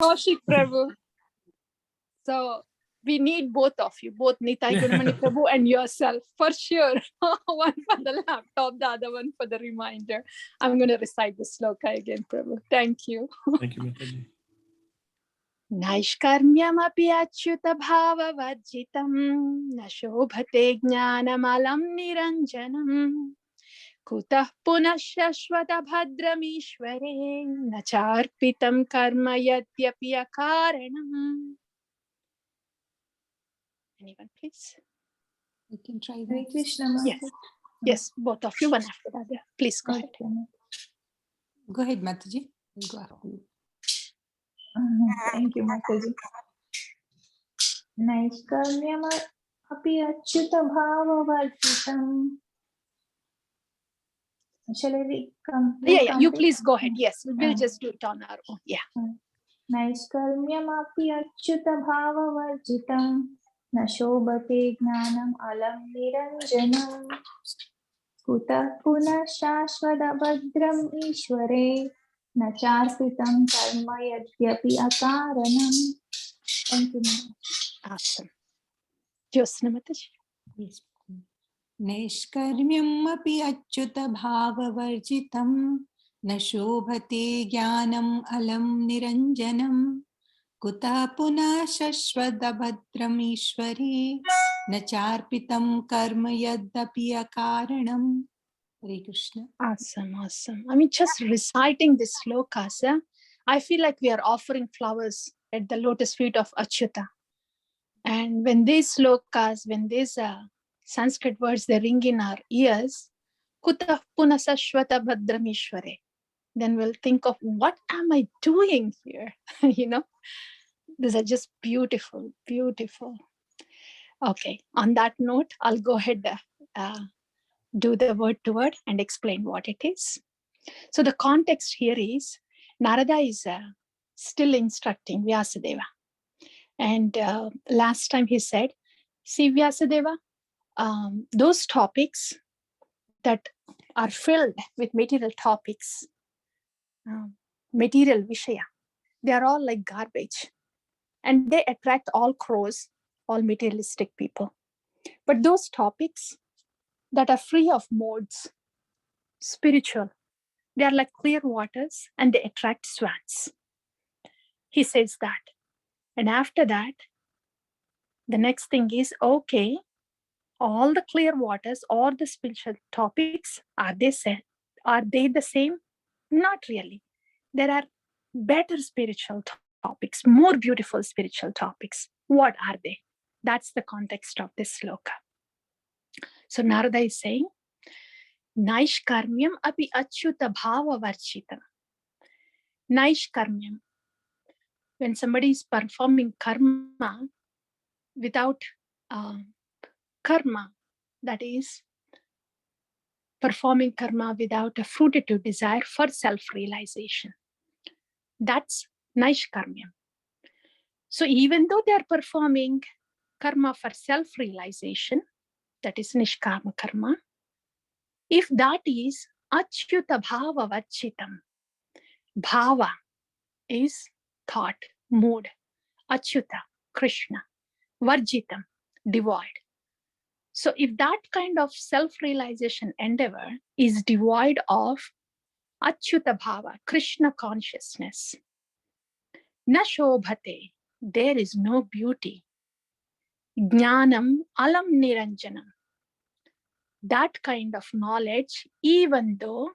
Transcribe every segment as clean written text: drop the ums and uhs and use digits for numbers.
Kaushik Prabhu. So we need both of you, both Nitai Gunamani Prabhu and yourself, for sure. One for the laptop, the other one for the reminder. I'm going to recite the sloka again, Prabhu. Thank you. Thank you, Mataji. Naishkarmyamapi achyuta bhavavarjitam na shobhate jnanamalam niranjanam kutah punah shashvata bhadramishvare na charpitam karma yadyapi akaranam. Anyone, please? You can try that. Hare Krishna. Yes. Yes, both of you, one after the other. Please go ahead. Go ahead, Mataji. Go ahead. Thank you, Mataji. Naishkarmyam api achyuta bhavavarjitam. Shall I come? Yeah, you please go ahead. Yes, we'll just do it on our own. Yeah. Naishkarmyam api achyuta bhavavarjitam. Na shobhate jnanam alam niranjanam. Kutah punah shashvata bhadram ishvare. Na charpitam karma yadyapi akaranam. Thank you. Awesome. Jyosna Mataji. Yes. Naishkarmyam api achyuta bhavavarjitam na shobhate jnanam alam niranjanam kuta punah shashvata bhadram ishvare na charpitam karma yadapi akaranam. Hare Krishna. Awesome, awesome. I mean, just reciting this slokas, I feel like we are offering flowers at the lotus feet of Achyuta. And when these slokas, when these Sanskrit words, they ring in our ears, Kutah punasa shvata bhadramishware, then we'll think of, what am I doing here? These are just beautiful, beautiful. Okay, on that note, I'll go ahead, do the word to word and explain what it is. So the context here is, Narada is still instructing Vyasadeva. And last time he said, see Vyasadeva, those topics that are filled with material topics, material vishaya, they are all like garbage. And they attract all crows, all materialistic people. But those topics that are free of modes, spiritual, they are like clear waters and they attract swans. He says that. And after that, the next thing is, okay, all the clear waters or the spiritual topics, are they the same? Not really. There are better spiritual topics, more beautiful spiritual topics. What are they? That's the context of this sloka. So Narada is saying, Naishkarmyam api achyuta bhava varchitam. Naishkarmyam. When somebody is performing karma without karma, that is performing karma without a fruitive desire for self-realization. That's Naishkarmyam. So even though they are performing karma for self-realization, that is Nishkama karma, if that is Achyuta Bhava Vachitam, Bhava is thought, mood, Achyuta, Krishna, Varjitam, devoid. So if that kind of self-realization endeavor is devoid of Achyuta Bhava, Krishna consciousness, na shobhate, there is no beauty. Jnanam alam niranjanam. That kind of knowledge, even though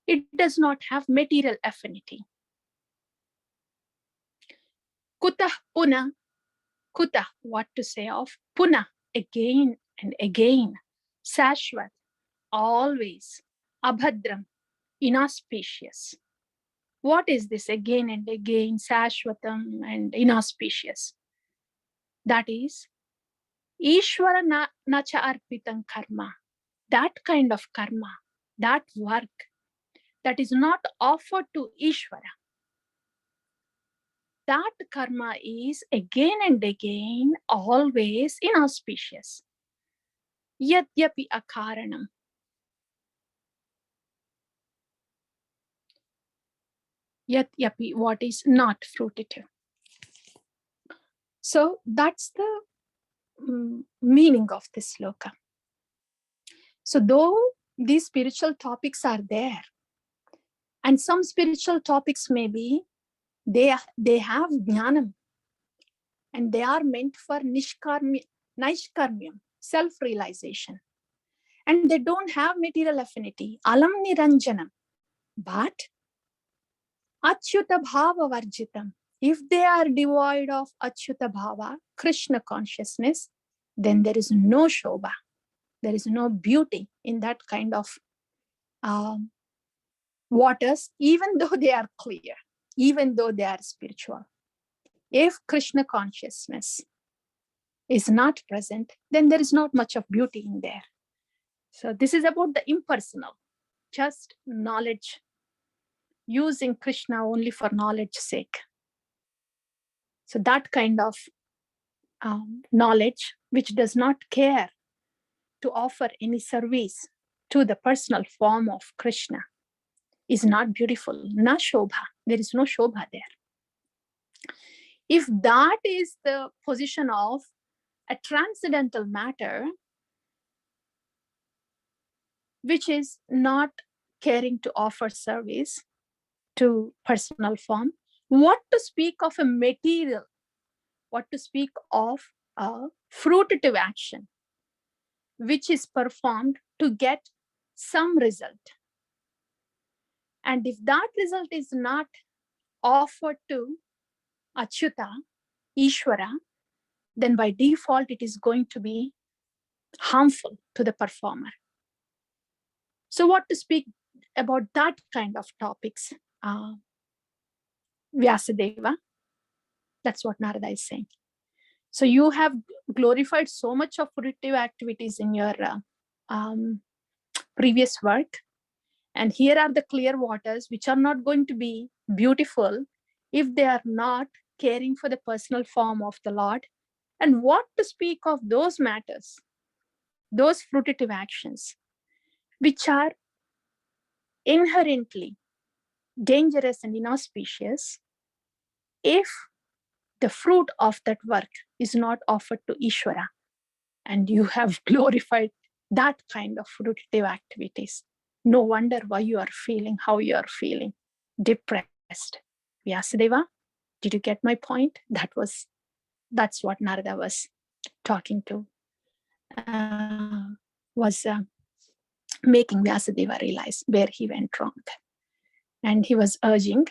it does not have material affinity. Kutah puna, kutah, what to say of puna, again and again, sashvat, always, abhadram, inauspicious. What is this again and again, sashvatam and inauspicious? That is, Ishvara nacha arpitam karma. That kind of karma, that work, that is not offered to Ishvara. That karma is again and again, always inauspicious. Yadyapi akaranam. Yadyapi, what is not fruitive. So that's the meaning of this sloka. So though these spiritual topics are there, and some spiritual topics may be, they have jnanam, and they are meant for naishkarmyam, self-realization. And they don't have material affinity, alam niranjanam. But achyuta bhava varjitam, if they are devoid of achyuta bhava, Krishna consciousness, then there is no shobha, there is no beauty in that kind of waters, even though they are clear, even though they are spiritual. If Krishna consciousness is not present, then there is not much of beauty in there. So this is about the impersonal, just knowledge, using Krishna only for knowledge's sake. So that kind of knowledge, which does not care to offer any service to the personal form of Krishna, is not beautiful. Na shobha. There is no shobha there. If that is the position of a transcendental matter, which is not caring to offer service to personal form, what to speak of a material, what to speak of a fruitive action, which is performed to get some result. And if that result is not offered to Achyuta, Ishvara, then by default it is going to be harmful to the performer. So what to speak about that kind of topics? Vyasadeva, that's what Narada is saying. So you have glorified so much of fruitive activities in your previous work. And here are the clear waters, which are not going to be beautiful if they are not caring for the personal form of the Lord. And what to speak of those matters, those fruitive actions, which are inherently dangerous and inauspicious if the fruit of that work is not offered to Ishvara. And you have glorified that kind of fruitive activities. No wonder why you are feeling how you are feeling, depressed. Vyasadeva, did you get my point? That's what Narada was talking to, making Vyasadeva realize where he went wrong. And he was urging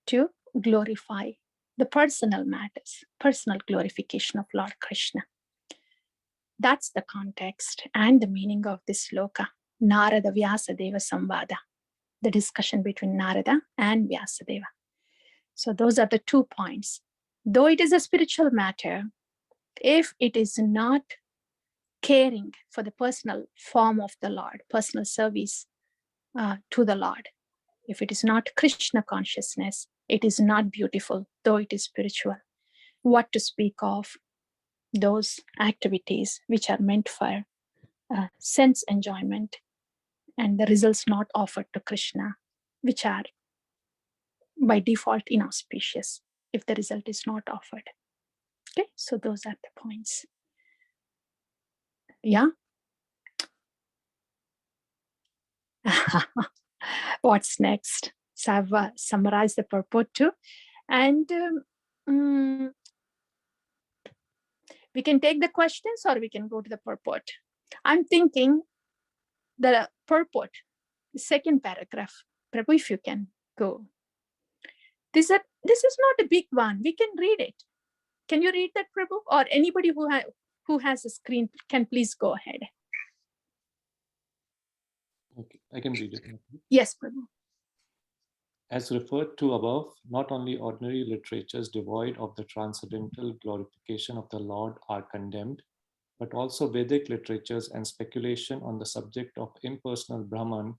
to glorify the personal matters, personal glorification of Lord Krishna. That's the context and the meaning of this sloka, Narada Vyasadeva Samvada, the discussion between Narada and Vyasadeva. So those are the 2 points. Though it is a spiritual matter, if it is not caring for the personal form of the Lord, personal service to the Lord, if it is not Krishna consciousness, it is not beautiful, though it is spiritual. What to speak of those activities which are meant for sense enjoyment and the results not offered to Krishna, which are by default inauspicious if the result is not offered. Okay, so those are the points. Yeah. What's next? So I've summarized the purport too. And we can take the questions or we can go to the purport. I'm thinking the purport, the second paragraph. Prabhu, if you can go. This is not a big one. We can read it. Can you read that, Prabhu? Or anybody who has a screen can please go ahead. Okay, I can read it. Yes, Prabhu. As referred to above, not only ordinary literatures devoid of the transcendental glorification of the Lord are condemned, but also Vedic literatures and speculation on the subject of impersonal Brahman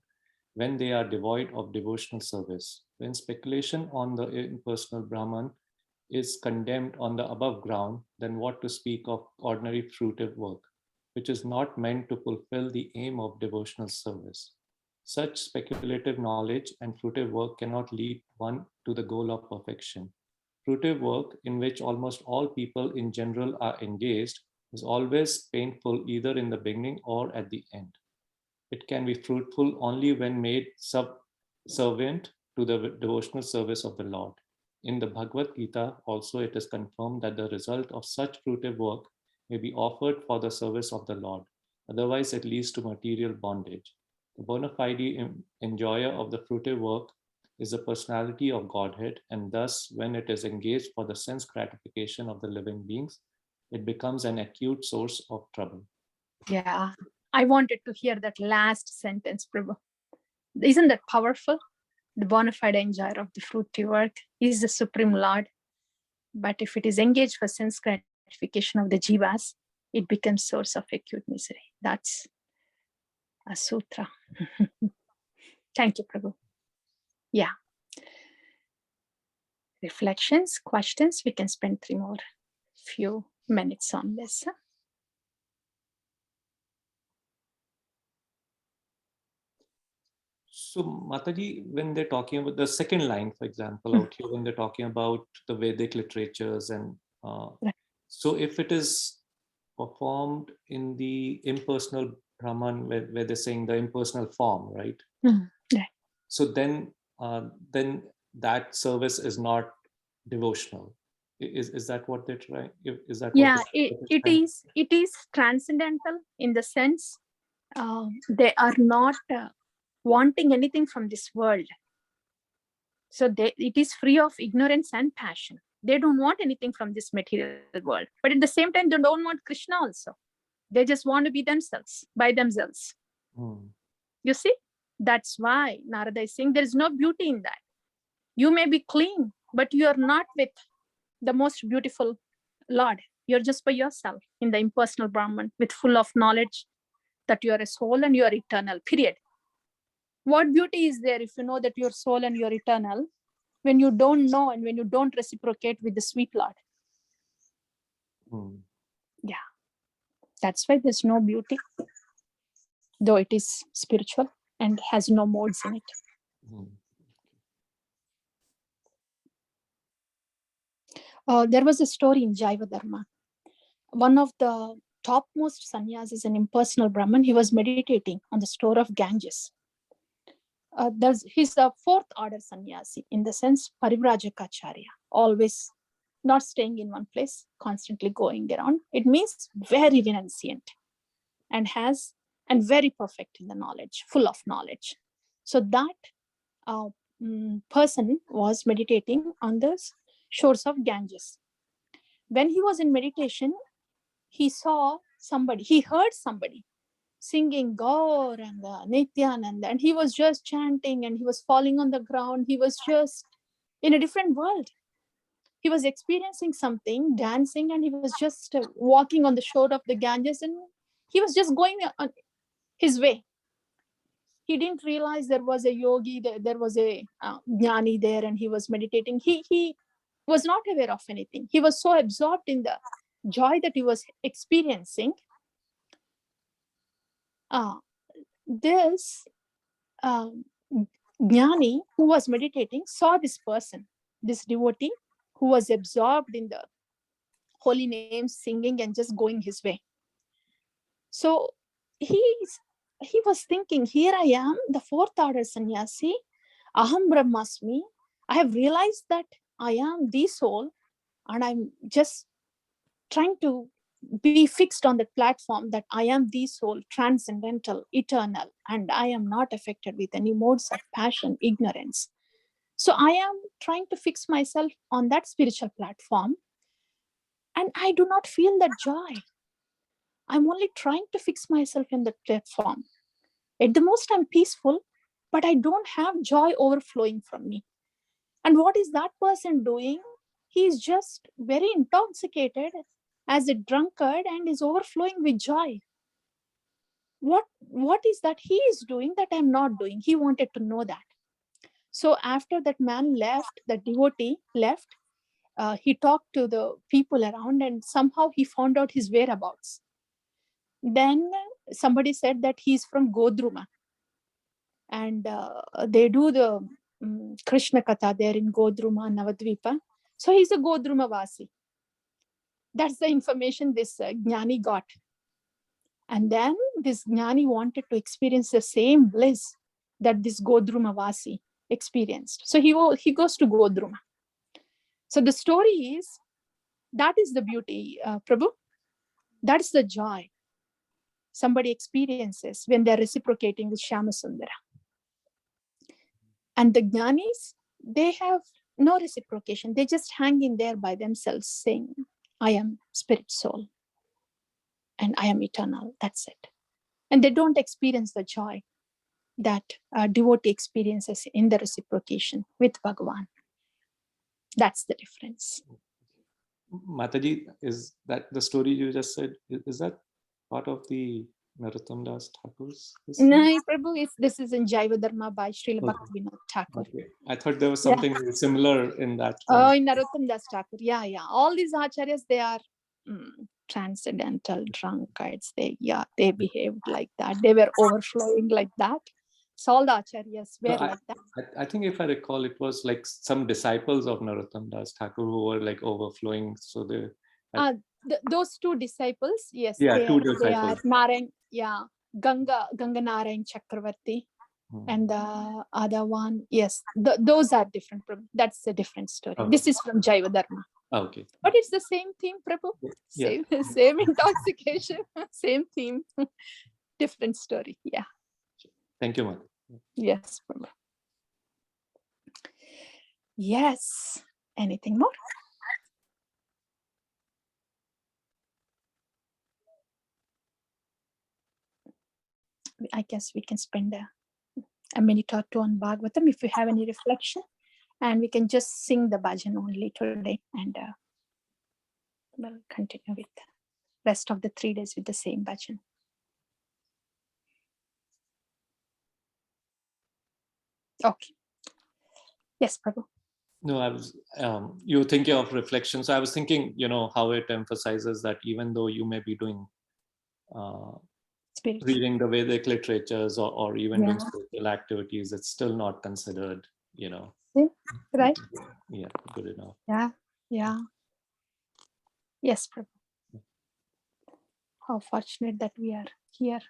when they are devoid of devotional service. When speculation on the impersonal Brahman is condemned on the above ground, then what to speak of ordinary fruitive work, which is not meant to fulfill the aim of devotional service. Such speculative knowledge and fruitive work cannot lead one to the goal of perfection. Fruitive work, in which almost all people in general are engaged, is always painful either in the beginning or at the end. It can be fruitful only when made subservient to the devotional service of the Lord. In the Bhagavad Gita, also, it is confirmed that the result of such fruitive work may be offered for the service of the Lord. Otherwise, it leads to material bondage. The bona fide enjoyer of the fruitive work is the personality of Godhead, and thus, when it is engaged for the sense gratification of the living beings, it becomes an acute source of trouble. Yeah, I wanted to hear that last sentence, Prabhu. Isn't that powerful? The bona fide enjoyer of the fruity work is the Supreme Lord. But if it is engaged for sense gratification of the jivas, it becomes source of acute misery. That's a sutra. Thank you, Prabhu. Yeah. Reflections, questions, we can spend few minutes on this. So, Mataji, when they're talking about the second line, for example, out here, when they're talking about the Vedic literatures, and so if it is performed in the impersonal Brahman, where they're saying the impersonal form, right? Yeah. So then that service is not devotional. Is that what they're trying? Is that Yeah, what it is transcendental in the sense they are not wanting anything from this world. So it is free of ignorance and passion. They don't want anything from this material world. But at the same time, they don't want Krishna also. They just want to be themselves, by themselves. You see? That's why Narada is saying there is no beauty in that. You may be clean, but you are not with the most beautiful Lord. You're just by yourself in the impersonal Brahman with full of knowledge that you are a soul and you are eternal, period. What beauty is there if you know that you're soul and you're eternal when you don't know and when you don't reciprocate with the sweet Lord? Yeah. That's why there's no beauty, though it is spiritual and has no modes in it. There was a story in Jaiva Dharma. One of the topmost sannyasis, an impersonal Brahman, he was meditating on the shore of Ganges. He's a fourth order sannyasi, in the sense Parivrajacharya, always not staying in one place, constantly going around. It means very renunciant and very perfect in the knowledge, full of knowledge. So that person was meditating on the shores of Ganges. When he was in meditation, he heard somebody singing Gauranga, Nityananda, and he was just chanting and he was falling on the ground. He was just in a different world. He was experiencing something, dancing, and he was just walking on the shore of the Ganges, and he was just going on his way. He didn't realize there was a yogi, there was a jnani there, and he was meditating. He was not aware of anything. He was so absorbed in the joy that he was experiencing. This jnani who was meditating saw this person, this devotee who was absorbed in the holy names, singing and just going his way. So he was thinking, here I am, the fourth order sannyasi, aham brahmasmi. I have realized that I am the soul, and I'm just trying to be fixed on that platform that I am the soul, transcendental, eternal, and I am not affected with any modes of passion, ignorance. So I am trying to fix myself on that spiritual platform, and I do not feel that joy. I'm only trying to fix myself in that platform. At the most, I'm peaceful, but I don't have joy overflowing from me. And what is that person doing? He is just very intoxicated as a drunkard and is overflowing with joy. What is that he is doing that I'm not doing? He wanted to know that. So after that man left, the devotee left, he talked to the people around and somehow he found out his whereabouts. Then somebody said that he's from Godruma, and they do the Krishna Katha there in Godruma, Navadvipa. So he's a Godrumavasi. That's the information this Jnani got. And then this Jnani wanted to experience the same bliss that this Godrumavasi experienced. So he goes to Godruma. So the story is, that is the beauty, Prabhu. That is the joy somebody experiences when they're reciprocating with Shyamasundara. And the Jnanis, they have no reciprocation. They just hang in there by themselves saying, I am spirit soul and I am eternal. That's it. And they don't experience the joy that a devotee experiences in the reciprocation with Bhagavan. That's the difference. Mataji, is that the story you just said, is that part of the Narottam Das Thakur's? No, Prabhu, this is in Jaiva Dharma by Srila Bhaktivinoda Thakur. Okay. I thought there was something similar in that. Oh, in Narottam Das Thakur. Yeah. All these acharyas, they are transcendental drunkards. They behaved like that. They were overflowing like that. So all the acharyas were like that. I think if I recall, it was like some disciples of Narottam Das Thakur who were like overflowing. So they. Those two disciples, yes. Yeah, two disciples. They are disciples. Ganga Narayan Chakravarti. And the other one, yes, those are different. That's a different story. Okay. This is from Jaiva Dharma. Okay. But it's the same theme, Prabhu. Same intoxication, same theme, different story. Yeah. Thank you, Mother. Yes, Prabhu. Yes. Anything more? I guess we can spend a minute or two on Bhagavatam if you have any reflection, and we can just sing the bhajan only today, and we'll continue with the rest of the 3 days with the same bhajan. Okay. Yes, Prabhu. No, I was, you were thinking of reflection. So I was thinking, how it emphasizes that even though you may be doing, reading the Vedic literatures or even doing spiritual activities, it's still not considered, Right? Yeah, good enough. Yeah. Yes, Prabhu. How fortunate that we are here.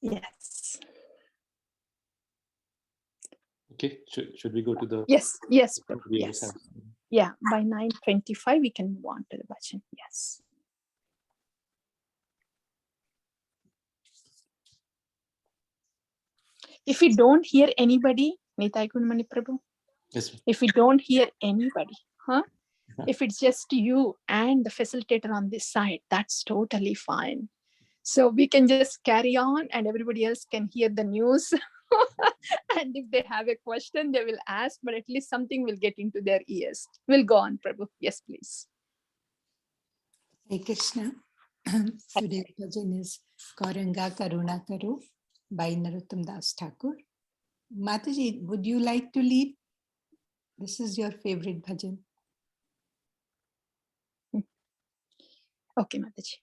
Yes. Okay, should we go to the... Yes, Prabhu. Yes. Yeah, by 9:25 we can move on to the bhajan. Yes. If we don't hear anybody, Nitai Kunmani Prabhu, yes. If we don't hear anybody, if it's just you and the facilitator on this side, that's totally fine. So we can just carry on and everybody else can hear the news. And if they have a question, they will ask, but at least something will get into their ears. We'll go on, Prabhu. Yes, please. Hey Krishna. Today's bhajan is Kauranga Karuna Karu by Narottam Das Thakur. Mataji, would you like to lead? This is your favorite bhajan. Okay, Mataji.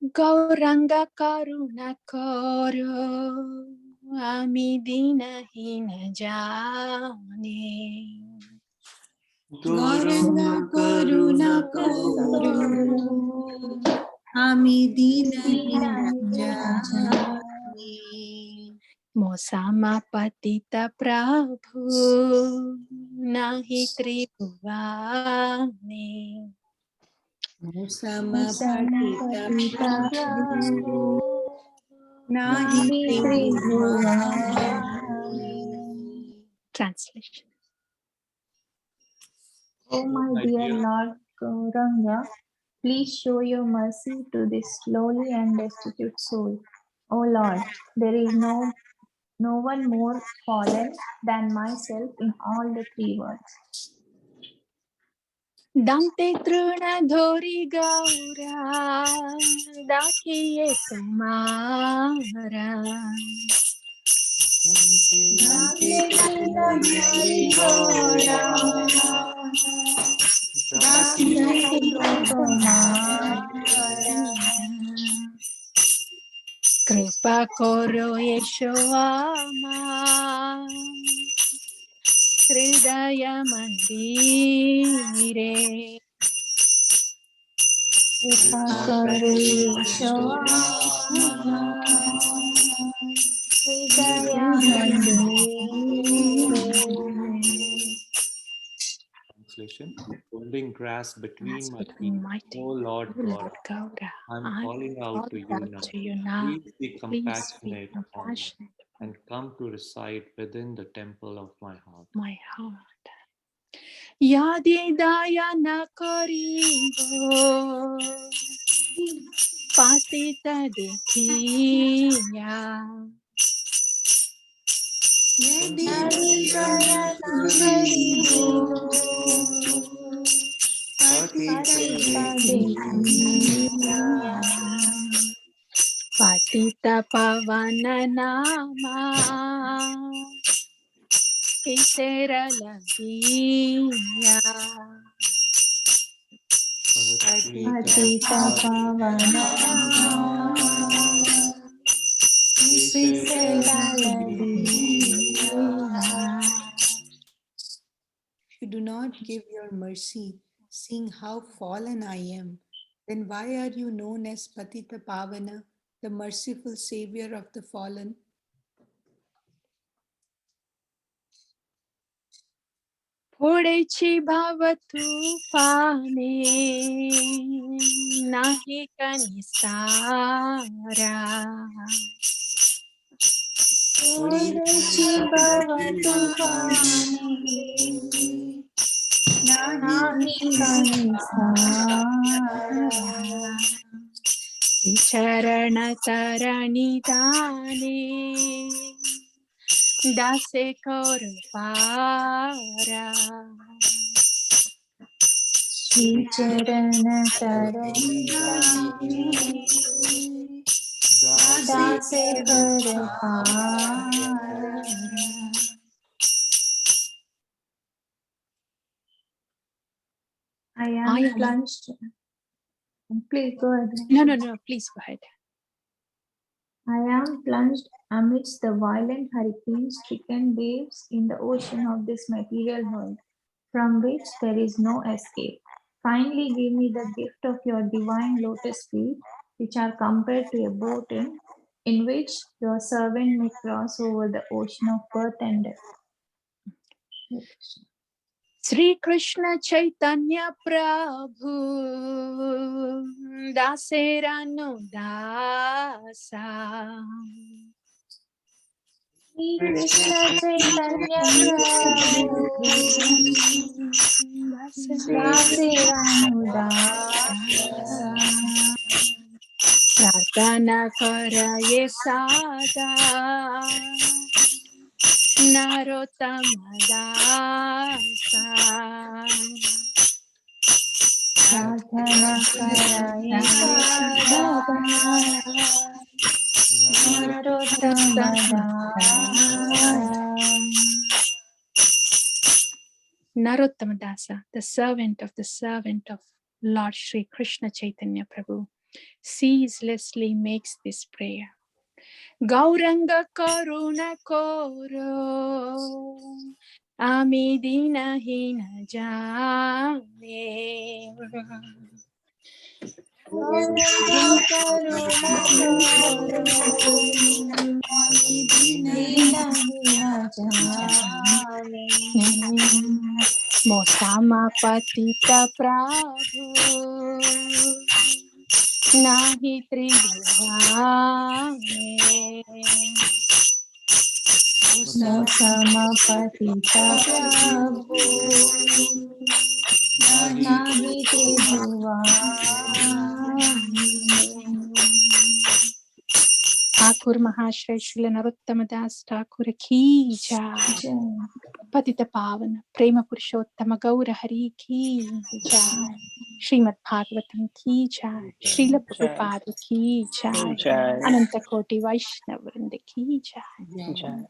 Gauranga Karuna Karu Ami Dinahina Jane. Gauranga Karuna Karu Ami Dinahina Jane. Mosama Patita Prabhu Nahi Tribhuvane. Mosama Patita Prabhu Nahi Tribhuvane. Translation. Oh my dear Lord Gauranga, please show your mercy to this lowly and destitute soul. Oh Lord, there is no one more fallen than myself in all the 3 worlds. Dante Truna Dhori Gaura Dakhiye Tumara. Dante Truna Dhori Gaura Dakhiye Tumara. Kripa koro Yeshwama Hridaya Mandire. Karo Yeshwama Hridaya Mandire. Translation: holding grass between my Between feet, my O Lord O God, Lord God, I'm I'm calling out to calling you out now. to you now. Please be Please be compassionate on me compassionate and come to reside within the temple of my heart. my heart. Yadi daya na karibo patita dekhiya. Yadi daya na karibo patita dekhiya. Patita pavana nama Kitera lagiya. Patita pavana If you do not give your mercy, seeing how fallen I am, then why are you known as Patita Pavana, the merciful savior of the fallen? Phodechi bhavatu pane nahi kanisara. Phodechi bhavatu pane nahi kanisara. Vicharana tarani dane dase korpara. Shri Charana Tarani Dase Karpara. I am plunged. Please go ahead. No, please go ahead. I am plunged amidst the violent hurricane-stricken waves in the ocean of this material world, from which there is no escape. Kindly give me the gift of your divine lotus feet, which are compared to a boat in which your servant may cross over the ocean of birth and death. Sri Krishna Chaitanya Prabhu Daserano Dasa. Sri Krishna Chaitanya Prabhu Dasiranu Dasa. Pratana Karaye Sada Narottama Dasa. Pratana Karaye Sada Narottama Dasa. Narottama Dasa, the servant of Lord Sri Krishna Chaitanya Prabhu, ceaselessly makes this prayer. Gauranga Karuna Koro Amidina Hina Jane. Gauranga Karuna Koro Amidina Hina Jane. Mosama Patita Prabhu Nahi Tribhuvane. Mosama Patita Prabhu Nahi Tribhuvane. Thakur Mahashray Srila Narottama Das Thakur ki jai. Patita Pavana Prema Purushottama Gaura Hari ki jai. Srimad Bhagavatam ki jai. Srila Prabhupada ki jai. Ananta Koti Vaishnava Vrinda ki jai. Jai.